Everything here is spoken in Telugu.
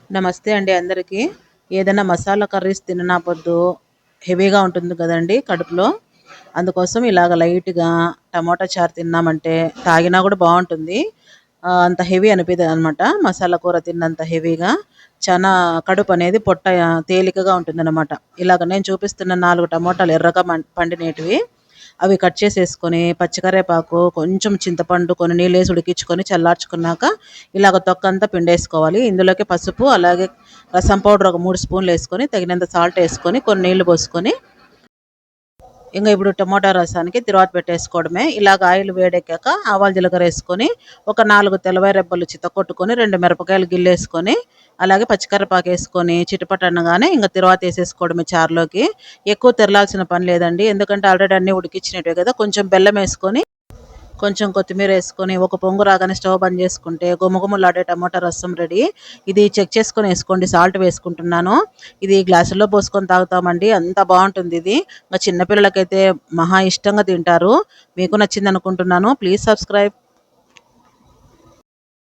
నమస్తే అండి అందరికీ. ఏదైనా మసాలా కర్రీస్ తిననా పొద్దు హెవీగా ఉంటుంది కదండీ కడుపులో. అందుకోసం ఇలాగ లైట్‌గా టమోటా చారు తిన్నామంటే తాగినా కూడా బావుంటుంది. అంత హెవీ అనిపియదనమాట. మసాలా కూర తిన్నంత హెవీగా. చానా కడుపనేది పొట్ట తేలికగా ఉంటుందనమాట. ఇలాగ నేను చూపిస్తున్న 4 టమోటాలు ఎర్రగా పండినేటివి. అవి కట్ చేసేసుకొని, పచ్చికరేపాకు, కొంచెం చింతపండు, కొన్ని నీళ్ళేసి ఉడికించుకొని చల్లార్చుకున్నాక ఇలాగ తొక్కంతా పిండేసుకోవాలి. ఇందులోకి పసుపు, అలాగే రసం పౌడర్ ఒక 3 స్పూన్‌లేసుకొని, తగినంత సాల్ట్ ఏసుకొని, కొన్ని నీళ్లు పోసుకొని, ఇప్పుడు టమోటా రసానికి తిరువాత పెట్టేసుకోవడమే. ఇలాగ ఆయిల్ వేడెక్కాక ఆవాలు, జీలకర్ర ఏసుకొని, ఒక 4 తెల్లవాయి రెబ్బలు చితక్కొట్టుకొని, 2 మిరపకాయలు గిల్లేసుకొని, అలాగే పచ్చికరేపాకేసుకొని చిటపటనగానే తిరువాత ఏసేసుకోవడమే చారులోకి. ఎక్కువ తెరలాల్సిన పని లేదండి. ఎందుకంటే ఆల్రెడీ అన్నీ ఉడికిచ్చినటివే కదా! కొంచెం బెల్లమేసుకొని, కొంచెం కొత్తిమీరేసుకొని, ఒక పొంగు రాగానే స్టవ్ బంద్ చేసుకుంటే గుమగుమలాడే టమోటా రసం రెడీ. ఇది చెక్ చేసుకొని ఏసుకోండి. సాల్ట్ వేసుకుంటున్నాను. ఇది గ్లాసుల్లో పోసుకొని తాగుతామండి. అంత బావుంటుందిది. చిన్న పిల్లలకైతే మహా ఇష్టంగా తింటారు. మీకు నచ్చిందనుకుంటున్నాను. Please subscribe.